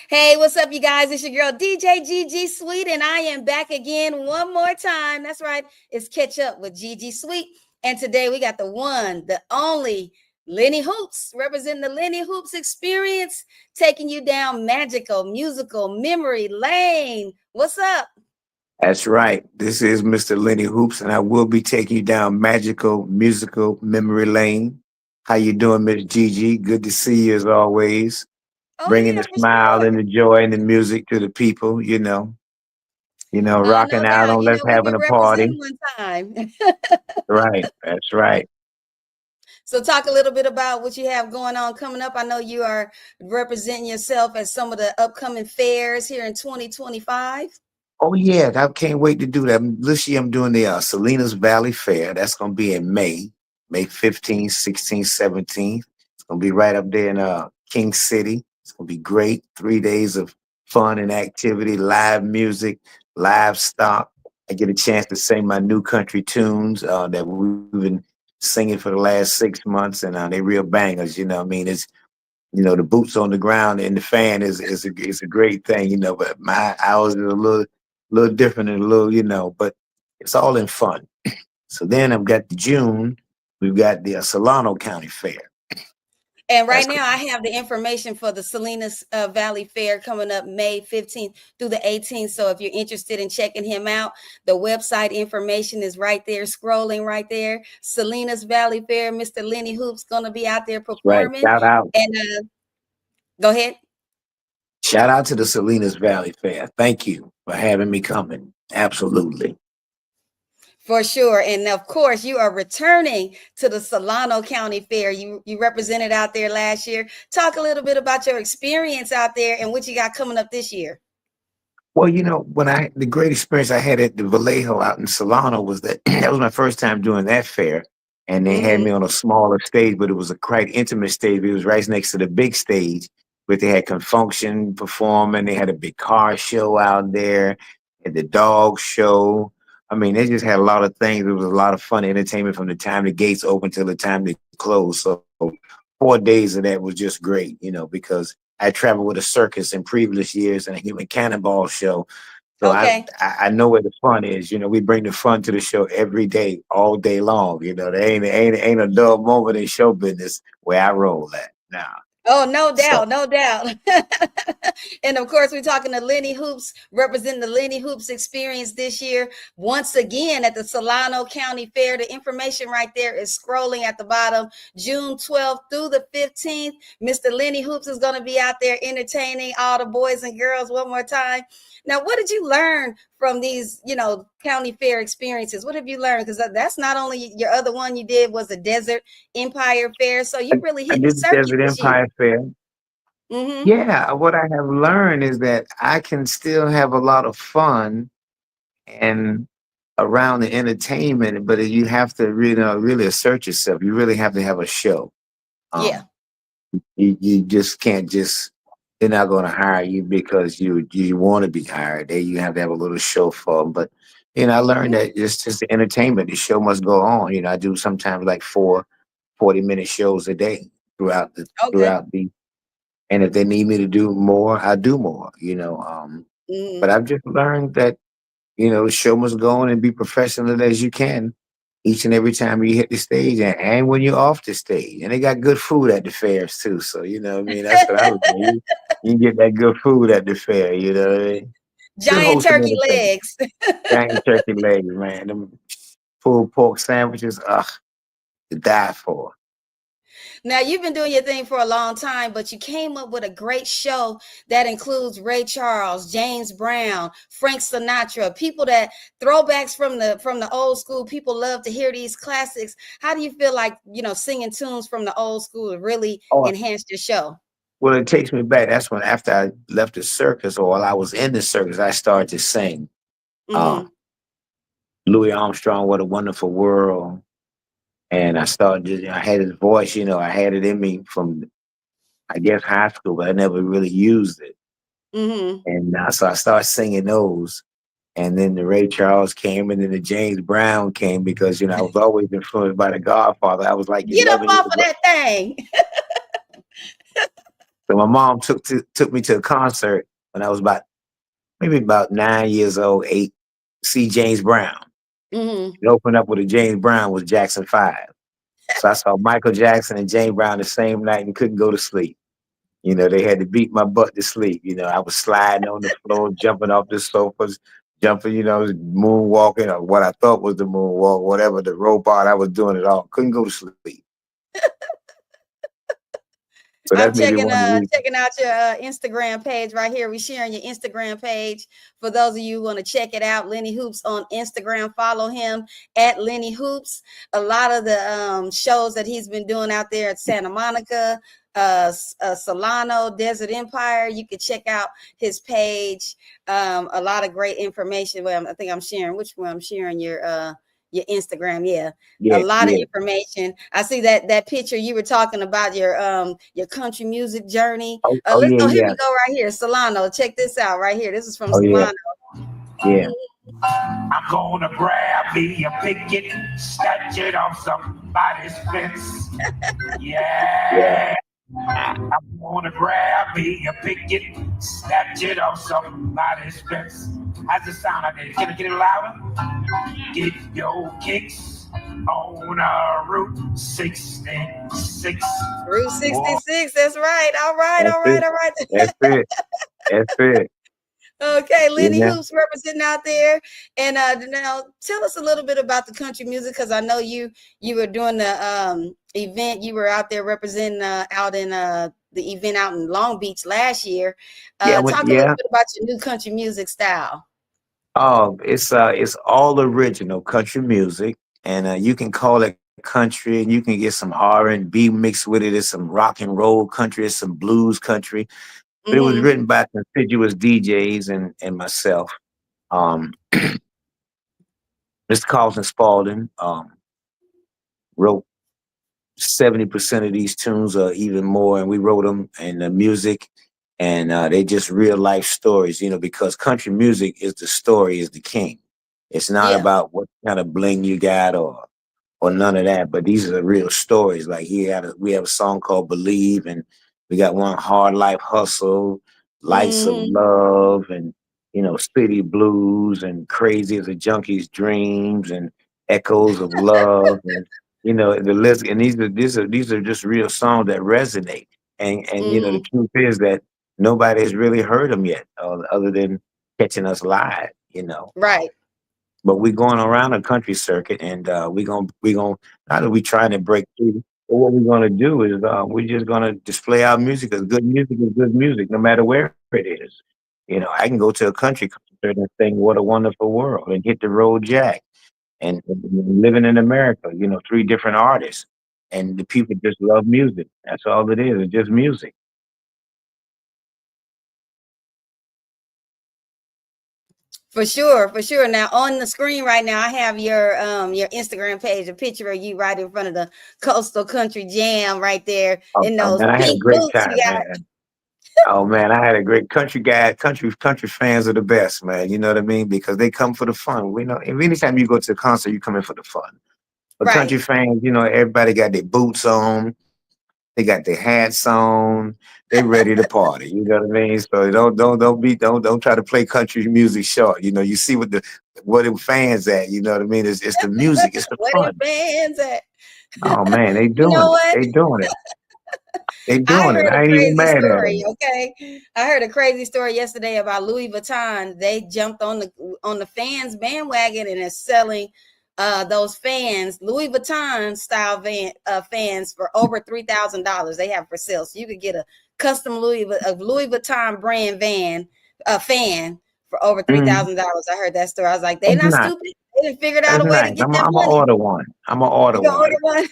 Hey, what's up, you guys? It's your girl DJ JijiSweet, and I am back again one more time. That's right, it's Catch Up with JijiSweet. And today we got the one, the only Lenny Hoops, representing the Lenny Hoops experience, taking you down magical, musical, memory lane. What's up? That's right. This is Mr. Lenny Hoops, and I will be taking you down magical musical memory lane. How you doing, Miss Gigi? Good to see you as always. Oh, Bringing yeah, the for smile sure. and the joy and the music to the people. Rocking No out doubt. on Let's We Having can a Party. represent one time. Right. That's right. So, talk a little bit about what you have going on coming up. I know you are representing yourself at some of the upcoming fairs here in 2025. Oh yeah, I can't wait to do that. This year I'm doing the Salinas Valley Fair. That's going to be in May 15th, 16th, 17th. It's going to be right up there in King City. It's going to be great. 3 days of fun and activity, live music, livestock. I get a chance to sing my new country tunes that we've been singing for the last 6 months, and they real bangers. I mean, it's the boots on the ground and the fan is a great thing, but my hours are a little different and a little, but it's all in fun. So then I've got the June, we've got the Solano County Fair. And right That's now, I have the information for the Salinas Valley Fair coming up May 15th through the 18th. So if you're interested in checking him out, the website information is right there, scrolling right there. Salinas Valley Fair, Mr. Lenny Hoop's going to be out there right. performing. Shout out. And go ahead. Shout out to the Salinas Valley Fair. Thank you for having me coming. Absolutely. For sure. And of course, you are returning to the Solano County Fair. You represented out there last year. Talk a little bit about your experience out there and what you got coming up this year. Well, when the great experience I had at the Vallejo out in Solano was that that was my first time doing that fair. And they had me Hmm. on a smaller stage, but it was a quite intimate stage. It was right next to the big stage, where they had Confunction performing. They had a big car show out there, and the dog show. I mean, they just had a lot of things. It was a lot of fun entertainment from the time the gates opened till the time they closed. So 4 days of that was just great, because I traveled with a circus in previous years and a human cannonball show. So Okay. I know where the fun is. We bring the fun to the show every day, all day long. There ain't a dull moment in show business where I roll at now. Oh, no So doubt, no doubt. And of course, we're talking to Lenny Hoops, representing the Lenny Hoops experience this year. Once again, at the Solano County Fair, the information right there is scrolling at the bottom. June 12th through the 15th, Mr. Lenny Hoops is going to be out there entertaining all the boys and girls one more time. Now, what did you learn from these, county fair experiences? What have you learned? Because that's not only your other one you did was the Desert Empire Fair. So I, you really I hit the did the circuit Desert this year. Empire Fair. Mm-hmm. Yeah, what I have learned is that I can still have a lot of fun and around the entertainment, but you have to really assert yourself. You really have to have a show. Yeah. Um, you just can't they're not going to hire you because you want to be hired. You have to have a little show for them. But I learned Mm-hmm. that it's just the entertainment. The show must go on. I do sometimes like 40-minute shows a day throughout the Okay. throughout the. And if they need me to do more, I do more. But Mm-hmm. I've just learned that the show must go on and be professional as you can each and every time you hit the stage and when you're off the stage. And they got good food at the fairs too. So, what I mean? That's what I was doing. You get that good food at the fair, what I mean? Good Giant wholesome turkey entertainment. legs. Giant turkey legs, man. Them pulled pork sandwiches, to die for. Now, you've been doing your thing for a long time, but you came up with a great show that includes Ray Charles, James Brown, Frank Sinatra, people that throwbacks from the old school. People love to hear these classics. How do you feel like, singing tunes from the old school really Oh, enhanced your show? well, it takes me back. That's when after I left the circus or while I was in the circus, I started to sing. Mm-hmm. Um, Louis Armstrong, What a Wonderful World. And I started I had his voice, I had it in me from, I guess, high school, but I never really used it. Mm-hmm. And so I started singing those. And then the Ray Charles came, and then the James Brown came because, I was always influenced by the Godfather. I was like Get up 11 off years of that thing. So my mom took me to a concert when I was maybe about 9 years old, eight. See James Brown. Mm-hmm. It opened up with a James Brown was Jackson 5. So I saw Michael Jackson and James Brown the same night and couldn't go to sleep. They had to beat my butt to sleep. I was sliding on the floor, jumping off the sofas, jumping, moonwalking or what I thought was the moonwalk, whatever the robot. I was doing it all. Couldn't go to sleep. So that's I'm maybe one of the reasons. checking out your Instagram page right here. We're sharing your Instagram page for those of you who want to check it out. Lenny Hoops on Instagram. Follow him at Lenny Hoops. A lot of the shows that he's been doing out there at Santa Monica, Solano, Desert Empire. You can check out his page. A lot of great information. Well, I think I'm sharing. Which one I'm sharing? Your Instagram. Yeah, a Yeah, lot of yeah. information. I see that picture you were talking about your country music journey. Oh Let's yeah, go. Here yeah. we go right here. Solano. Check this out right here. This is from Oh yeah, Solano. yeah. I'm gonna grab me a picket, snatch it off somebody's fence. Yeah. Yeah. I'm gonna grab me a picket, snatch it off somebody's fence. How's it sound out there? Can I get it louder? Get your kicks on Route 66. Route 66. That's right. All right. That's All right. it. All right. That's it. That's it. Okay, Lenny Yeah. Hoops representing out there, and now tell us a little bit about the country music because I know you were doing the event. You were out there representing out in the event out in Long Beach last year. Yeah. Talk a little Yeah. bit about your new country music style. It's all original country music, and you can call it country, and you can get some R&B mixed with it. It's some rock and roll country, it's some blues country. But it was Mm-hmm. written by conspicuous DJs and myself. Um, Mr. Carlton Spalding wrote 70% of these tunes, or even more, and we wrote them and the music, and they just real life stories. Because country music is the story, is the king. It's not Yeah. about what kind of bling you got or none of that. But these are the real stories. Like we have a song called "Believe," and we got one "Hard Life Hustle," "Lights of Mm-hmm. Love," and "City Blues," and "Crazy as a Junkie's Dreams," and "Echoes of Love," and the list. And these are just real songs that resonate. And the Mm-hmm. truth is that nobody has really heard them yet, other than catching us live. Right. But we're going around the country circuit, and we gonna not that we trying to break through. But what we're gonna do is we're just gonna display our music. As good music is good music, no matter where it is. I can go to a country concert and sing "What a Wonderful World" and hit the road jack, and living in America. Three different artists, and the people just love music. That's all it is. It's just music. For sure, for sure. Now on the screen right now, I have your Instagram page, a picture of you right in front of the Coastal Country Jam right there in Oh those man, I had a pink great boots you time, got. man. Oh man, I had a great country guy. Country fans are the best, man. You know what I mean? Because they come for the fun. We know if anytime you go to a concert, you come in for the fun. But Right. country fans, everybody got their boots on, they got their hats on, they ready to party. You know what I mean? So don't try to play country music short. You see what the fans at. You know what I mean? It's the music, it's the Where the fun. fans at? Oh man, they You know doing it. what? They doing it. They I doing it. heard a I ain't even crazy mad at story. them. Okay, I heard a crazy story yesterday about Louis Vuitton. They jumped on the fans bandwagon and is selling those fans, Louis Vuitton style fans for over $3,000. They have for sale, so you could get a custom Louis Vuitton brand fan for over Mhm. $3,000. I heard that story. I was like, they That's not nice. stupid. They didn't figured out That's a way to nice. get I'm that I'm gonna money. order one. I'm gonna order You gonna order one. one?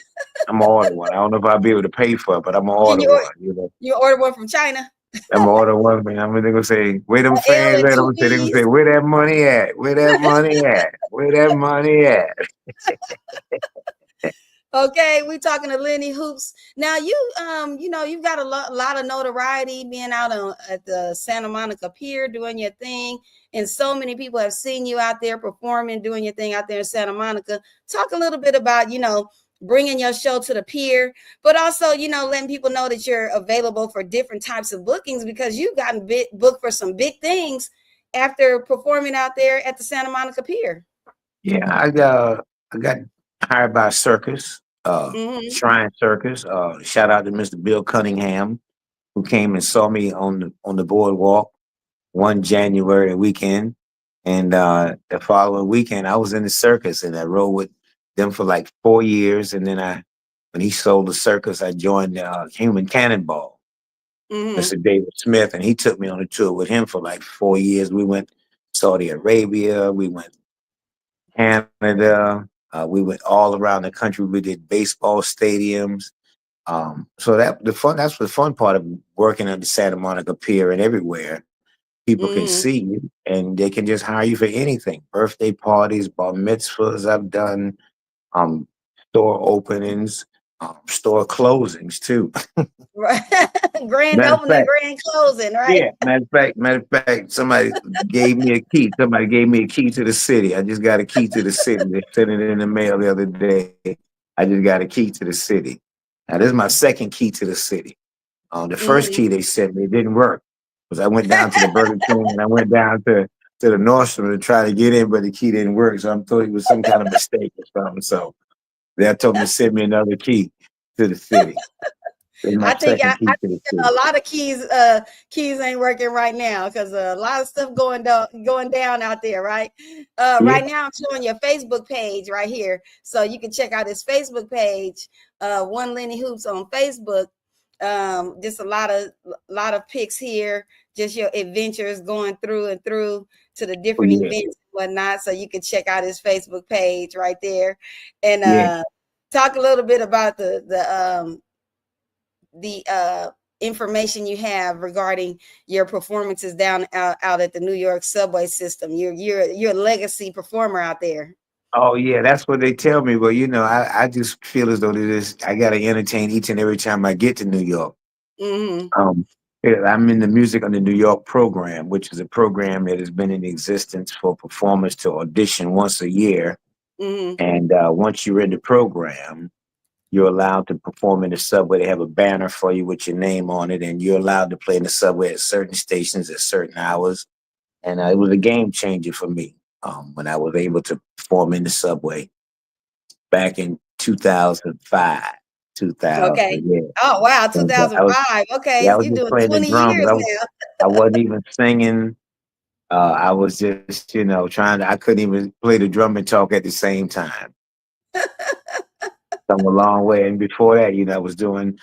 I'm gonna order one. I don't know if I'll be able to pay for it, but I'm gonna Can order you one. you order one from China? I'm gonna order one. Man, I'm gonna say, where them L fans and at? two They're gonna say, B's. where that money at? Where that money at? Where that money at? Okay, we talking to Lenny Hoops. Now you've got lot of notoriety being out at the Santa Monica Pier doing your thing, and so many people have seen you out there performing, doing your thing out there in Santa Monica. Talk a little bit about bringing your show to the pier, but also, letting people know that you're available for different types of bookings, because you've gotten booked for some big things after performing out there at the Santa Monica Pier. Yeah, I got hired by a circus, Mm-hmm. Shrine Circus. Shout out to Mr. Bill Cunningham, who came and saw me on the boardwalk one January weekend. And the following weekend I was in the circus and I rode with them for like 4 years. And then when he sold the circus, I joined Human Cannonball, Mm-hmm. Mr. David Smith, and he took me on a tour with him for like 4 years. We went Saudi Arabia, we went Canada, we went all around the country. We did baseball stadiums. So that's the fun part of working at the Santa Monica Pier and everywhere. People can Mm-hmm. see you and they can just hire you for anything. Birthday parties, bar mitzvahs I've done, um, store openings, store closings too. Right. Grand Matter of opening, fact, grand closing, right? yeah, matter of fact, somebody gave me a key. Somebody gave me a key to the city. I just got a key to the city. They sent it in the mail the other day. I just got a key to the city. Now this is my second key to the city. The first Mm-hmm. key they sent me, it didn't work because I went down to the Burger King and I went down to the Nordstrom to try to get in, but the key didn't work. So I thought it was some kind of mistake or something. So they told me to send me another key to the city. It's my I think I, second I key to the think city. a lot of keys ain't working right now, because a lot of stuff going down out there, right? Yeah, Right now I'm showing your Facebook page right here, so you can check out his Facebook page, One Lenny Hoops on Facebook. Just a lot of pics here, just your adventures going through and through to the oh, different yeah, events and whatnot. So you can check out his Facebook page right there, and yeah. talk a little bit about the information you have regarding your performances down out at the New York subway system. You're a legacy performer out there. Oh yeah, that's what they tell me. But I just feel as though I got to entertain each and every time I get to New York. Mm-hmm. Um, yeah, I'm in the Music on the New York program, which is a program that has been in existence for performers to audition once a year. Mm-hmm. And once you're in the program, you're allowed to perform in the subway. They have a banner for you with your name on it, and you're allowed to play in the subway at certain stations at certain hours. And it was a game changer for me when I was able to perform in the subway back in 2005. Okay. 2000, yeah. Oh wow, And, I was 2005. Okay, yeah, I was you're just doing playing the 20 drums. years now. I wasn't even singing. I was just, trying to. I couldn't even play the drum and talk at the same time. Come a long way. And before that, I was doing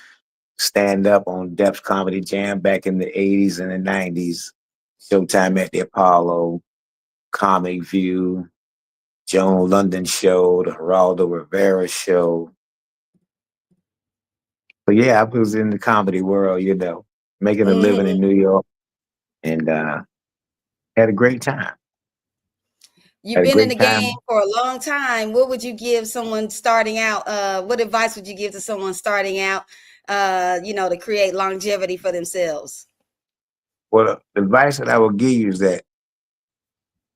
stand up on Depth Comedy Jam back in the 80s and the 90s. Showtime at the Apollo, Comic View, Joan London Show, the Geraldo Rivera Show. But yeah, I was in the comedy world, making a living Mm-hmm. in New York, and had a great time. You've Had a been in the great game time. for a long time. What would you give someone starting out? What advice would you give to someone starting out, to create longevity for themselves? Well, the advice that I will give you is that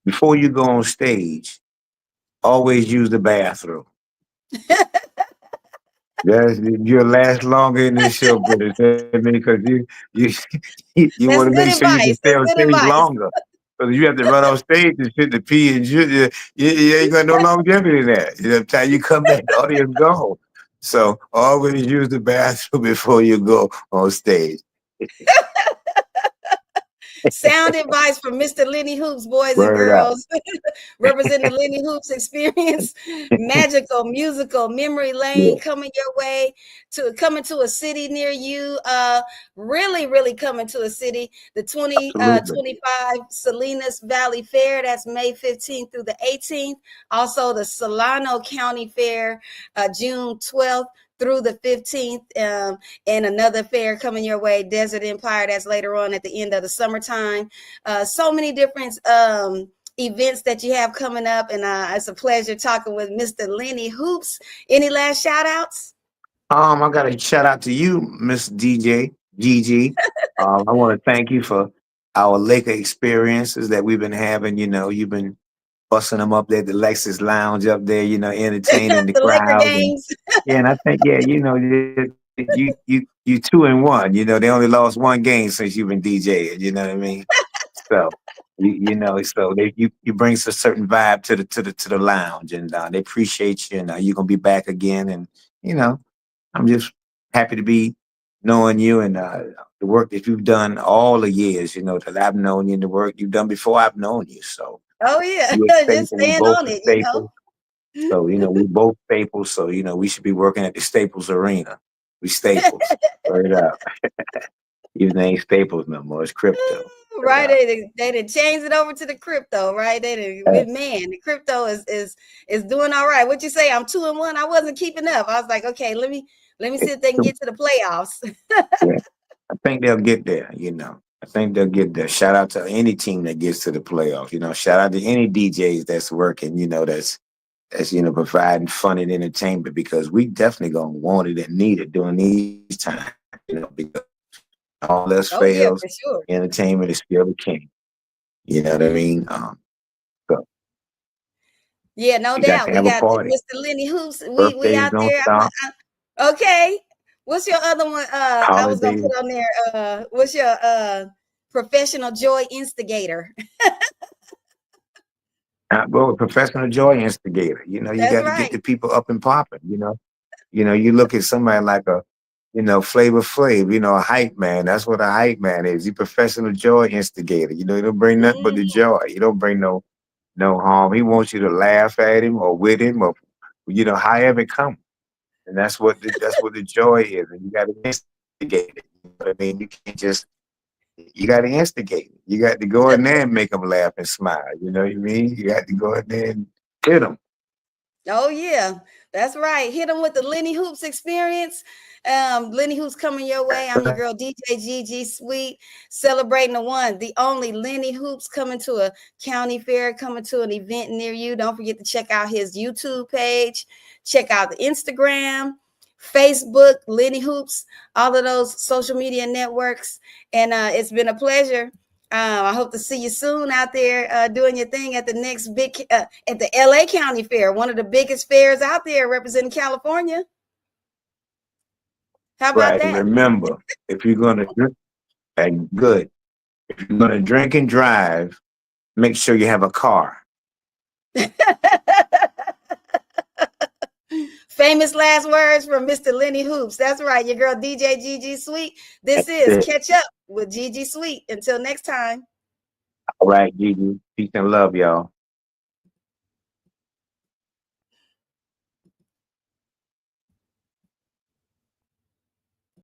before you go on stage, always use the bathroom. You'll last longer in this show, but because you you That's want to good make sure you can advice. stay That's on good stage advice. longer. Because you have to run on stage and sit the pee and you ain't got no longevity in that. By the time you come back, the audience gone. So always use the bathroom before you go on stage. Sound advice from Mr. Lenny Hoops, boys and Word up. girls. Representing the Lenny Hoops experience. Magical, musical, memory lane Yeah, coming to a city near you. Really, really coming to a city. The absolutely. 2025 Salinas Valley Fair. That's May 15th through the 18th. Also the Solano County Fair, June 12th through the 15th, and another fair coming your way, Desert Empire. That's later on at the end of the summertime. So many different events that you have coming up, and it's a pleasure talking with Mr. Lenny Hoops. Any last shout outs? I got to shout out to you, Miss DJ Gigi. I want to thank you for our Laker experiences that we've been having. You've been busting them up there at the Lexus Lounge up there, entertaining the The Laker crowd. And games. yeah, and I think, yeah, you 2-1. They only lost one game since you've been DJing. You know what I mean? So so you bring a certain vibe to the lounge, and they appreciate you, and you're gonna be back again. And I'm just happy to be knowing you, and the work that you've done all the years, that I've known you, and the work you've done before I've known you. So Oh yeah, you a just staple, we stand both on are it, staples. So, we both staples. So, we should be working at the Staples Arena. We staples. Straight up. Even ain't staples no more. It's crypto. Straight Right, up. they did change it over to the crypto, right? They did, Yeah, man, the crypto is doing all right. What you say? I'm 2-1. I wasn't keeping up. I was like, okay, let me see if they can get to the playoffs. yeah. I think they'll get there. I think they'll get there. Shout out to any team that gets to the playoffs. Shout out to any DJs that's working, that's providing fun and entertainment, because we definitely gonna want it and need it during these times, because all else Oh yeah, fails, for sure. entertainment is still the king. You know what I mean? So Yeah, no we got doubt. to We have a got party. Mr. Lenny Hoops. We Birthdays out don't there. stop. Okay. What's your other one? I was gonna Holidays. put on there. What's your professional joy instigator? Well, a professional joy instigator. You That's got to get right. the people up and popping. You look at somebody like Flavor Flav, a hype man. That's what a hype man is. He's a professional joy instigator. He don't bring nothing but the Mm. joy. He don't bring no harm. He wants you to laugh at him or with him, or however it comes. And that's what the joy is. And you got to instigate it. You know what I mean? You can't just you got to instigate it. You got to go in there and make them laugh and smile. You know what I mean? You got to go in there and hit them. Oh yeah, that's right. Hit them with the Lenny Hoops experience. Lenny Hoops coming your way. I'm your girl DJ JijiSweet, celebrating the only Lenny Hoops coming to a county fair, coming to an event near you. Don't forget to check out his YouTube page, check out the Instagram, Facebook, Lenny Hoops, all of those social media networks. And it's been a pleasure. I hope to see you soon out there doing your thing at the next big at the LA County Fair, one of the biggest fairs out there representing California. How about Right. And that? remember, if you're gonna drink, and good. If you're gonna drink and drive, make sure you have a car. Famous last words from Mr. Lenny Hoops. That's right, your girl DJ JijiSweet. This That's is it. Catch Up with JijiSweet. Until next time. All right, Gigi. Peace and love, y'all.